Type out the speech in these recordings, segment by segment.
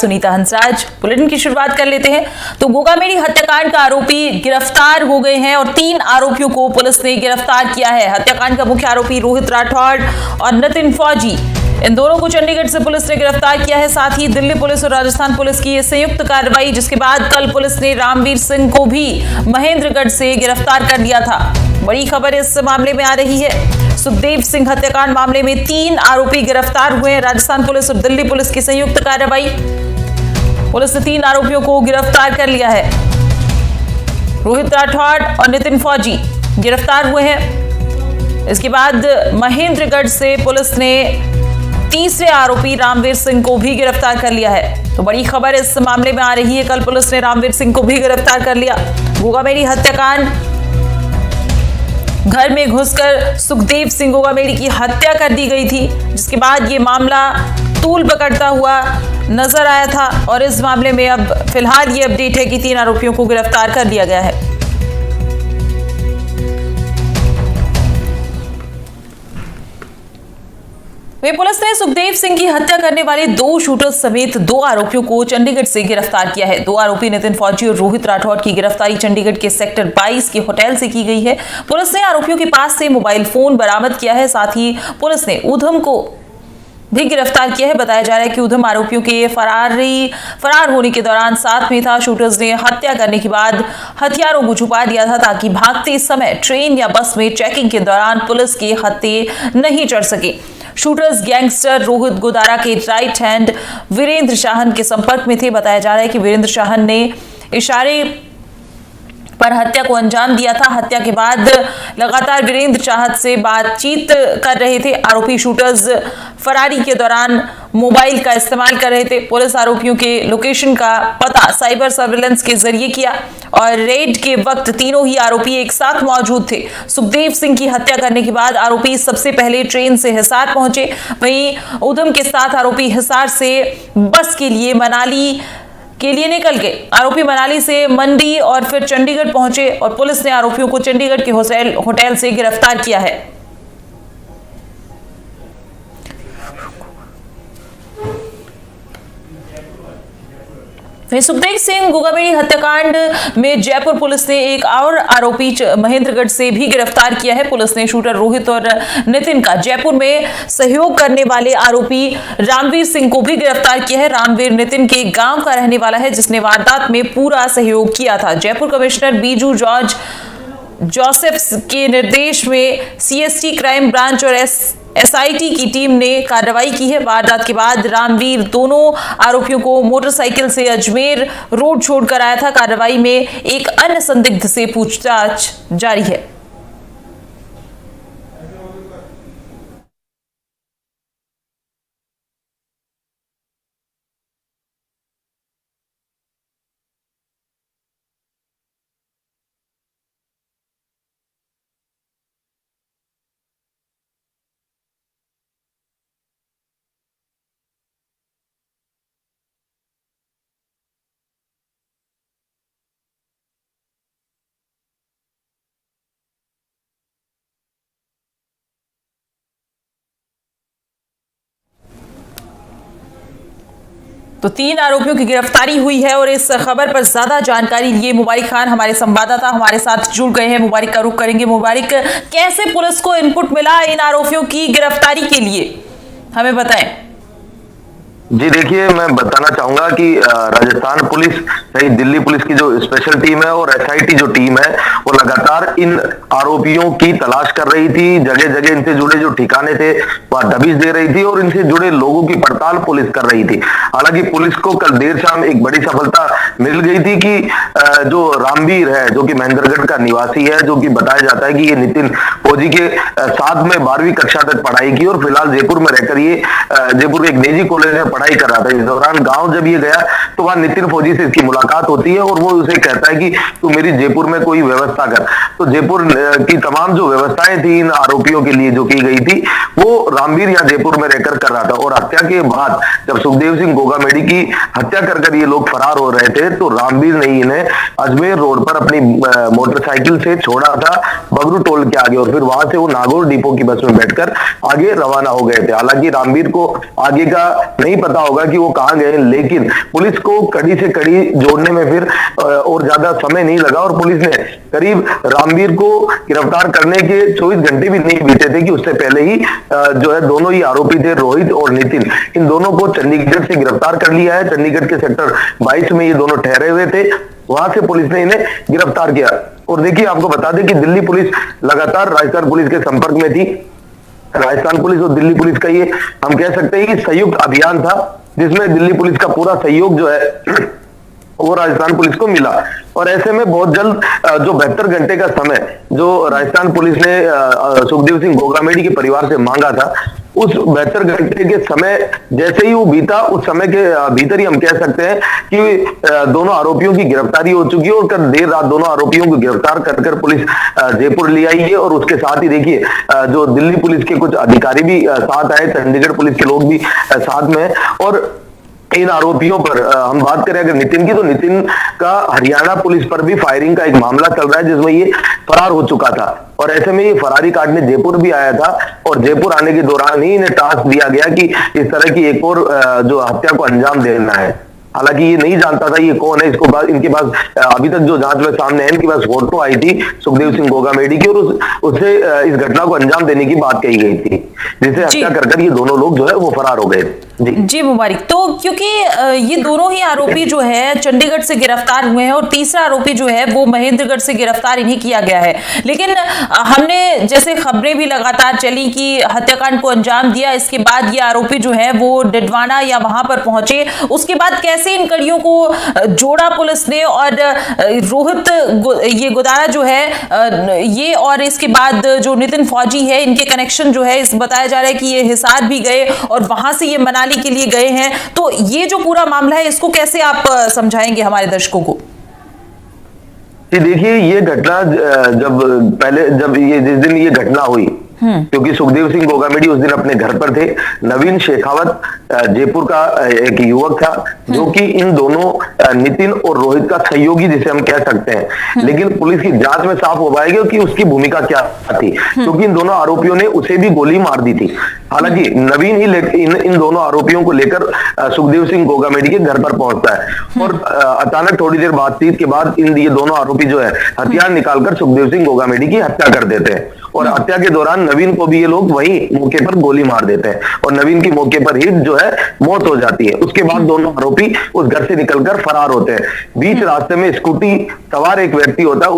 Sunita Hansraj. Bulletin की शुरुआत कर लेते हैं। तो गोगामेड़ी हत्याकांड का आरोपी गिरफ्तार हो गए हैं और 3 आरोपियों को पुलिस ने गिरफ्तार किया है। हत्याकांड का मुख्य आरोपी रोहित राठौड़ और नितिन फौजी, इन दोनों को चंडीगढ़ से पुलिस ने गिरफ्तार किया है। साथ ही दिल्ली पुलिस और राजस्थान पुलिस की ये संयुक्त कार्रवाई, जिसके बाद कल पुलिस ने रामवीर सिंह को भी महेंद्रगढ़ से गिरफ्तार कर लिया था। बड़ी खबर इस मामले में आ रही है। सुखदेव सिंह हत्याकांड मामले में 3 आरोपी गिरफ्तार हुए हैं। राजस्थान पुलिस और दिल्ली पुलिस की संयुक्त कार्रवाई, पुलिस ने 3 आरोपियों को गिरफ्तार कर लिया है। रोहित राठौड़ और नितिन फौजी गिरफ्तार हुए हैं। इसके बाद महेंद्रगढ़ से पुलिस ने तीसरे आरोपी रामवीर सिंह को भी गिरफ्तार कर लिया है। तो बड़ी खबर इस मामले में आ रही है। कल पुलिस ने रामवीर सिंह को भी गिरफ्तार कर लिया। गोगामेड़ी हत्याकांड, घर में घुसकर सुखदेव सिंह गोगामेड़ी की हत्या कर दी गई थी, जिसके बाद ये मामला तूल पकड़ता हुआ नजर आया था और इस मामले में अब फिलहाल ये अपडेट है कि 3 आरोपियों को गिरफ्तार कर लिया गया है। वहीं पुलिस ने सुखदेव सिंह की हत्या करने वाले 2 शूटर्स समेत 2 आरोपियों को चंडीगढ़ से गिरफ्तार किया है। 2 आरोपी नितिन फौजी और रोहित राठौड़ की गिरफ्तारी चंडीगढ़ के सेक्टर 22 के होटल से की गई है। पुलिस ने आरोपियों के पास से मोबाइल फोन बरामद किया है। साथ ही पुलिस ने उधम को भी गिरफ्तार किया है। बताया जा रहा है कि उधम आरोपियों के फरार होने के दौरान साथ में था। शूटर्स ने हत्या करने के बाद हथियारों को छुपा दिया था ताकि भागते समय ट्रेन या बस में चेकिंग के दौरान पुलिस के हत्थे नहीं चढ़ सके। शूटर्स गैंगस्टर रोहित गोदारा के राइट हैंड वीरेंद्र शाहन के संपर्क में थे। बताया जा रहा है कि वीरेंद्र शाहन ने इशारे पर हत्या को अंजाम दिया था। हत्या के बाद लगातार वीरेंद्र चाहत से बातचीत कर रहे थे। आरोपी शूटर्स फरारी के दौरान मोबाइल का इस्तेमाल कर रहे थे। पुलिस आरोपियों के लोकेशन का पता साइबर सर्विलेंस के जरिए किया और रेड के वक्त तीनों ही आरोपी एक साथ मौजूद थे। सुखदेव सिंह की हत्या करने के बाद आरोपी सबसे पहले ट्रेन से हिसार पहुंचे। वहीं उधम के साथ आरोपी हिसार से बस के लिए मनाली के लिए निकल गए। आरोपी मनाली से मंडी और फिर चंडीगढ़ पहुंचे और पुलिस ने आरोपियों को चंडीगढ़ के होटल से गिरफ्तार किया है। सुखदेव सिंह गोगामेड़ी हत्याकांड में जयपुर पुलिस ने एक और आरोपी महेंद्रगढ़ से भी गिरफ्तार किया है। पुलिस ने शूटर रोहित और नितिन का जयपुर में सहयोग करने वाले आरोपी रामवीर सिंह को भी गिरफ्तार किया है। रामवीर नितिन के गांव का रहने वाला है, जिसने वारदात में पूरा सहयोग किया था। Jaipur commissioner Biju George Joseph's के निर्देश में सीएसटी क्राइम ब्रांच और एसआईटी की टीम ने कार्रवाई की है। वारदात के बाद रामवीर दोनों आरोपियों को मोटरसाइकिल से अजमेर रोड छोड़कर आया था। कार्रवाई में एक अन्य संदिग्ध से पूछताछ जारी है। तो 3 आरोपियों की गिरफ्तारी हुई है और इस खबर पर ज्यादा जानकारी लिए मुबारिक खान हमारे संवाददाता हमारे साथ जुड़ गए हैं। मुबारिक का रुख करेंगे। मुबारिक, कैसे पुलिस को इनपुट मिला इन आरोपियों की गिरफ्तारी के लिए, हमें बताएं। जी देखिए, मैं बताना चाहूंगा कि राजस्थान पुलिस सहित दिल्ली पुलिस की जो स्पेशल टीम है और एसआईटी जो टीम है, वो लगातार इन आरोपियों की तलाश कर रही थी। जगह जगह इनसे जुड़े जो ठिकाने थे वहां दबिश दे रही थी और इनसे जुड़े लोगों की पड़ताल पुलिस कर रही थी। हालांकि पुलिस को कल देर शाम एक बड़ी सफलता मिल गई थी कि जो रामवीर है, जो कि महेंद्रगढ़ का निवासी है, जो कि बताया जाता है कि ये नितिन फौजी के साथ में 12वीं कक्षा तक पढ़ाई की और फिलहाल जयपुर में रहकर ये जयपुर के एक निजी कॉलेज में पढ़ाई कर रहा था। इस दौरान गांव जब ये गया तो वहां नितिन फौजी से इसकी मुलाकात होती है और वो उसे कहता है कि तू मेरी जयपुर में कोई व्यवस्था कर। तो जयपुर की तमाम जो व्यवस्थाएं थी इन आरोपियों के लिए जो की गई थी वो रामवीर या जयपुर में रहकर कर रहा था। और हत्या के बाद जब सुखदेव सिंह गोगामेडी की हत्या कर ये लोग फरार हो रहे थे तो रामवीर ने इन्हें अजमेर रोड पर अपनी मोटरसाइकिल से छोड़ा था बगरू टोल के आगे, और फिर वहां से वो नागौर डिपो की बस में बैठकर आगे रवाना हो गए थे। हालांकि रामवीर को आगे का नहीं पता होगा कि वो कहां गए, लेकिन पुलिस को कड़ी से कड़ी जोड़ने में फिर और ज्यादा समय नहीं लगा और पुलिस ने करीब रामवीर को गिरफ्तार करने के 24 घंटे भी नहीं बीते थे कि उससे पहले ही जो है दोनों ही आरोपी थे रोहित और नितिन, इन दोनों को चंडीगढ़ से गिरफ्तार कर लिया है। चंडीगढ़ के सेक्टर 22 में ये दोनों ठहरे हुए थे, वहां से पुलिस ने इन्हें गिरफ्तार किया। और देखिए आपको बता दें कि दिल्ली पुलिस लगातार राजस्थान पुलिस के संपर्क में थी। राजस्थान पुलिस और दिल्ली पुलिस का ये हम कह सकते हैं कि संयुक्त अभियान था जिसमें दिल्ली पुलिस का पूरा सहयोग जो है वो राजस्थान पुलिस को मिला। और ऐसे में बहुत जल्द जो 72 घंटे का समय जो राजस्थान पुलिस ने सुखदेव सिंह गोगामेडी के परिवार से मांगा था, उस 72 घंटे के समय जैसे ही वो बीता उस समय के भीतर ही हम कह सकते हैं कि दोनों आरोपियों की गिरफ्तारी हो चुकी है और कल देर रात दोनों आरोपियों को गिरफ्तार कर पुलिस जयपुर ले आई है। और उसके साथ ही देखिए जो दिल्ली पुलिस के कुछ अधिकारी भी साथ आए, चंडीगढ़ पुलिस के लोग भी साथ में हैं। और इन आरोपियों पर हम बात करें अगर नितिन की, तो नितिन का हरियाणा पुलिस पर भी फायरिंग का एक मामला चल रहा है जिसमें ये फरार हो चुका था। और ऐसे में ये फरारी काटने जयपुर भी आया था और जयपुर आने के दौरान ही इन्हें टास्क दिया गया कि इस तरह की एक और जो हत्या को अंजाम देना है। हालांकि ये नहीं जानता था ये कौन है, इसको बाद इनके पास अभी तक जो जांच में सामने है इनके पास फोटो आई थी सुखदेव सिंह गोगामेडी की और उससे इस घटना को अंजाम देने की बात कही गई थी, जिसे हत्या कर ये दोनों लोग जो है वो फरार हो गए। जी मुबारक। तो क्योंकि ये दोनों ही आरोपी जो है चंडीगढ़ से गिरफ्तार हुए हैं और तीसरा आरोपी जो है वो महेंद्रगढ़ से गिरफ्तार इन्हें किया गया है, लेकिन हमने जैसे खबरें भी लगातार चली कि हत्याकांड को अंजाम दिया, इसके बाद ये आरोपी जो है वो डिडवाना या वहां पर पहुंचे, उसके बाद कैसे इन कड़ियों को जोड़ा पुलिस ने और रोहित ये गोदारा जो है ये और इसके बाद जो नितिन फौजी है इनके कनेक्शन जो है इस बताया जा रहा है कि ये हिसार भी गए और वहां से ये मनाली के लिए गए हैं। तो ये जो पूरा मामला है इसको कैसे आप समझाएंगे हमारे दर्शकों को? देखिए ये घटना जब ये जिस दिन ये घटना हुई, क्योंकि सुखदेव सिंह गोगामेडी उस दिन अपने घर पर थे, नवीन शेखावत जयपुर का एक युवक था जो कि इन दोनों नितिन और रोहित का सहयोगी जिसे हम कह सकते हैं, लेकिन पुलिस की जांच में साफ हो पाएगा कि उसकी भूमिका क्या थी, क्योंकि इन दोनों आरोपियों ने उसे भी गोली मार दी थी। हालांकि नवीन ही इन दोनों आरोपियों को लेकर सुखदेव सिंह गोगामेडी के घर पर पहुंचता है और अचानक थोड़ी देर बातचीत के बाद ये दोनों आरोपी जो है हथियार निकालकर सुखदेव सिंह गोगामेडी की हत्या कर देते हैं। और हत्या के दौरान नवीन को भी ये लोग वही मौके पर गोली मार देते हैं और नवीन की मौके पर ही जो है मौत हो जाती है। उसके बाद दोनों आरोपी उस घर से निकलकर फरार होते हैं। बीच रास्ते में स्कूटी सवार एक व्यक्ति होता है,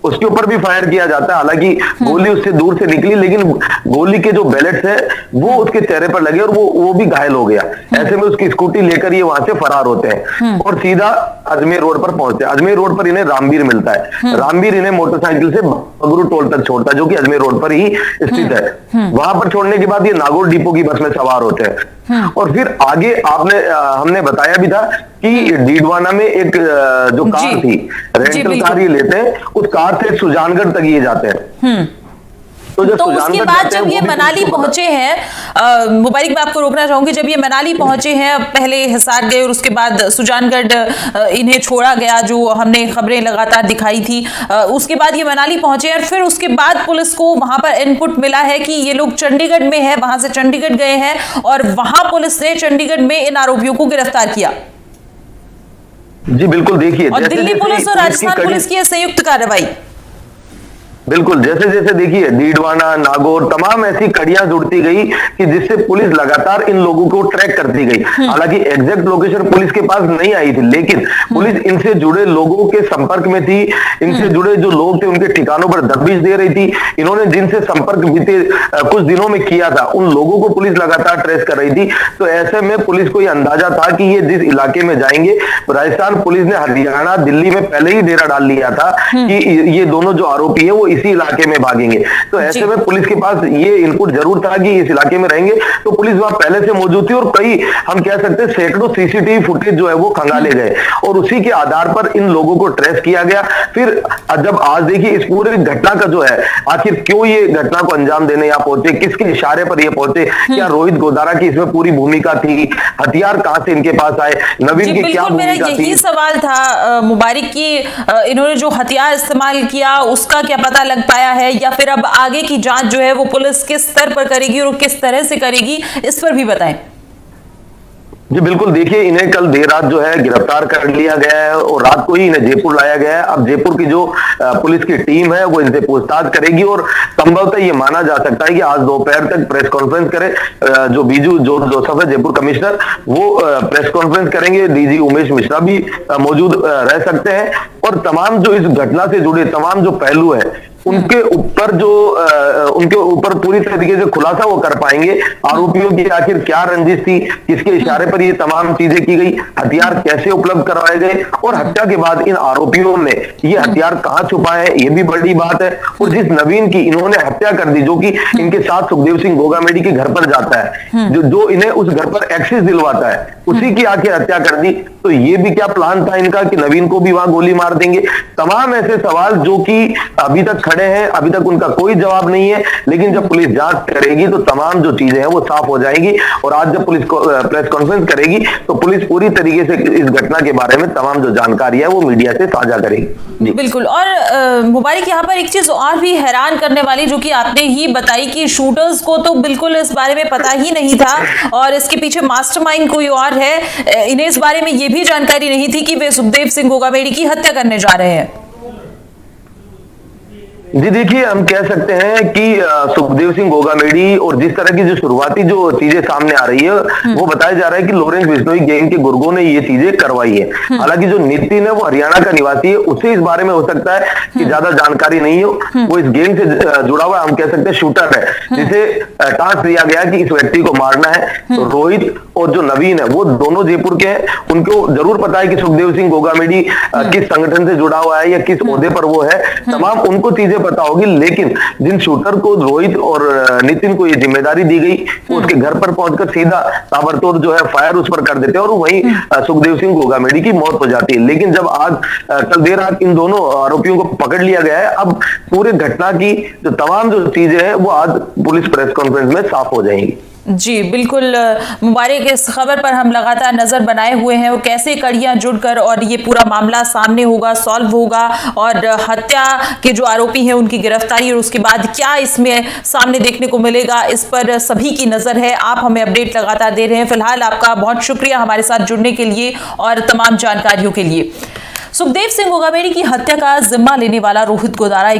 उसके ऊपर भी फायर किया जाता है। हालांकि गोली उससे दूर से निकली, लेकिन गोली के जो बैलेट्स है वो उसके चेहरे पर लगे और वो भी घायल हो गया। ऐसे में उसकी स्कूटी लेकर ये वहां से फरार होते हैं और सीधा अजमेर रोड पर पहुंचते हैं। अजमेर रोड पर इन्हें रामवीर मिलता है। रामवीर इन्हें मोटरसाइकिल से बगरू टोल तक छोड़ता है जो कि अजमेर रोड पर ही स्थित है। वहां पर छोड़ने के बाद ये नागौर डिपो की बस में सवार होते हैं और फिर आगे हमने बताया भी था कि डीडवाना में एक जो कार थी रेंटल कार ये लेते हैं, उस कार से सुजानगढ़ तक ये जाते हैं। तो उसके बाद जब ये मनाली पहुंचे हैं, मुबारक मैं आपको रोकना चाहूंगी, जब ये मनाली पहुंचे हैं पहले हिसार गए और उसके बाद सुजानगढ़ इन्हें छोड़ा गया जो हमने खबरें लगातार दिखाई थी, उसके बाद ये मनाली पहुंचे और फिर उसके बाद पुलिस को वहां पर इनपुट मिला है कि ये लोग चंडीगढ़ में है, वहां से चंडीगढ़ गए हैं और वहां पुलिस ने चंडीगढ़ में इन आरोपियों को गिरफ्तार किया। जी बिल्कुल, देखिए और दिल्ली पुलिस और राजस्थान पुलिस की संयुक्त कार्रवाई, बिल्कुल जैसे जैसे देखिए डीडवाना नागौर तमाम ऐसी कड़ियां जुड़ती गई कि जिससे पुलिस लगातार इन लोगों को ट्रैक करती गई। हालांकि एग्जैक्ट लोकेशन पुलिस के पास नहीं आई थी, लेकिन पुलिस इनसे जुड़े लोगों के संपर्क में थी। इनसे जुड़े जो लोग थे उनके ठिकानों पर दबिश दे रही थी। इन्होंने जिनसे संपर्क बीते कुछ दिनों में किया था उन लोगों को पुलिस लगातार ट्रेस कर रही थी। तो ऐसे में पुलिस को यह अंदाजा था कि ये जिस इलाके में जाएंगे, राजस्थान पुलिस ने हरियाणा दिल्ली में पहले ही डेरा डाल लिया था कि ये दोनों जो आरोपी है वो इसी इलाके में भागेंगे। तो ऐसे में पुलिस के पास ये इनपुट जरूर था कि इस इलाके में रहेंगे, तो पुलिस वहां पहले से मौजूद थी और कई हम कह सकते हैं सैकड़ों सीसीटीवी फुटेज जो है वो खंगाले गए और उसी के आधार पर इन लोगों को ट्रेस किया गया। फिर जब आज देखिए इस पूरे घटना का जो है आखिर क्यों ये घटना को अंजाम देने यहाँ पहुंचे, किसके इशारे पर ये पहुंचे, क्या रोहित गोदारा की इसमें पूरी भूमिका थी, हथियार कहां से इनके पास आए, नवीन की क्या मेरा भूमिका यही थी। सवाल था मुबारिक की इन्होंने जो हथियार इस्तेमाल किया उसका क्या पता लग पाया है, या फिर अब आगे की जांच जो है वो पुलिस किस स्तर पर करेगी और किस तरह से करेगी, इस पर भी बताएं। जी बिल्कुल, देखिए इन्हें कल देर रात जो है गिरफ्तार कर लिया गया है और रात को ही इन्हें जयपुर लाया गया है। अब जयपुर की जो पुलिस की टीम है वो इनसे पूछताछ करेगी और संभवतः ये माना जा सकता है कि आज दोपहर तक प्रेस कॉन्फ्रेंस करे। जो बीजू जोसेफ है जयपुर कमिश्नर, वो प्रेस कॉन्फ्रेंस करेंगे। डीजी उमेश मिश्रा भी मौजूद रह सकते हैं और तमाम जो इस घटना से जुड़े तमाम जो पहलू है उनके ऊपर पूरी तरीके से खुलासा वो कर पाएंगे। आरोपियों की आखिर क्या रंजिश थी, किसके इशारे पर ये तमाम चीजें की गई, हथियार कैसे उपलब्ध करवाए गए और हत्या के बाद इन आरोपियों ने ये हथियार कहां छुपाए हैं, ये भी बड़ी बात है। और जिस नवीन की इन्होंने हत्या कर दी, जो कि इनके साथ सुखदेव सिंह गोगामेडी के घर पर जाता है, जो इन्हें उस घर पर एक्सेस दिलवाता है, उसी की आखिर हत्या कर दी। तो ये भी क्या प्लान था इनका कि नवीन को भी वहां गोली मार देंगे। तमाम ऐसे सवाल जो कि अभी तक खड़े हैं, अभी तक उनका कोई जवाब नहीं है, लेकिन जब पुलिस जांच करेगी तो तमाम जो चीजें हैं वो साफ हो जाएंगी। और आज जब पुलिस प्रेस कॉन्फ्रेंस करेगी तो पुलिस पूरी तरीके से इस घटना के बारे में तमाम जो जानकारी है वो मीडिया से साझा करेगी। बिल्कुल। और मुबारिक, यहाँ पर एक चीज और भी हैरान करने वाली जो कि आपने ही बताई कि शूटर्स को तो बिल्कुल इस बारे में पता ही नहीं था और इसके पीछे मास्टरमाइंड कोई और है। इन्हें इस बारे में ये भी जानकारी नहीं थी कि वे सुखदेव सिंह गोगामेडी की हत्या करने जा रहे हैं। जी देखिए, हम कह सकते हैं कि सुखदेव सिंह गोगामेडी और जिस तरह की जो शुरुआती जो चीजें सामने आ रही है वो बताया जा रहा है कि लॉरेंस बिश्नोई गैंग के गुर्गों ने ये चीजें करवाई है। हालांकि जो नितिन है वो हरियाणा का निवासी है, उसे इस बारे में हो सकता है कि ज्यादा जानकारी नहीं हो। वो इस गैंग से जुड़ा हुआ हम कह सकते हैं शूटर है, जिसे टास्क दिया गया कि इस व्यक्ति को मारना है। तो रोहित और जो नवीन है वो दोनों जयपुर के हैं, उनको जरूर पता है कि सुखदेव सिंह गोगामेडी किस संगठन से जुड़ा हुआ है या किस ओहदे पर वो है, तमाम उनको चीजें पता होगी। लेकिन जिन शूटर को रोहित और नितिन को ये जिम्मेदारी दी गई, वो उसके घर पर पहुंचकर सीधा ताबड़तोड़ जो है फायर उस पर कर देते हैं और वहीं सुखदेव सिंह गोगामेडी की मौत हो जाती है। लेकिन जब आज कल देर रात इन दोनों आरोपियों को पकड़ लिया गया है, अब पूरे घटना की जो तमाम जो चीजें हैं वो आज पुलिस प्रेस कॉन्फ्रेंस में साफ हो जाएंगी। जी बिल्कुल मुबारक, इस खबर पर हम लगातार नजर बनाए हुए हैं और कैसे कड़ियां जुड़कर और ये पूरा मामला सामने होगा, सॉल्व होगा और हत्या के जो आरोपी हैं उनकी गिरफ्तारी और उसके बाद क्या इसमें सामने देखने को मिलेगा, इस पर सभी की नजर है। आप हमें अपडेट लगातार दे रहे हैं। फिलहाल आपका बहुत शुक्रिया हमारे साथ जुड़ने के लिए और तमाम जानकारियों के लिए। सुखदेव सिंह गोगामेडी की हत्या का जिम्मा लेने वाला रोहित गोदारा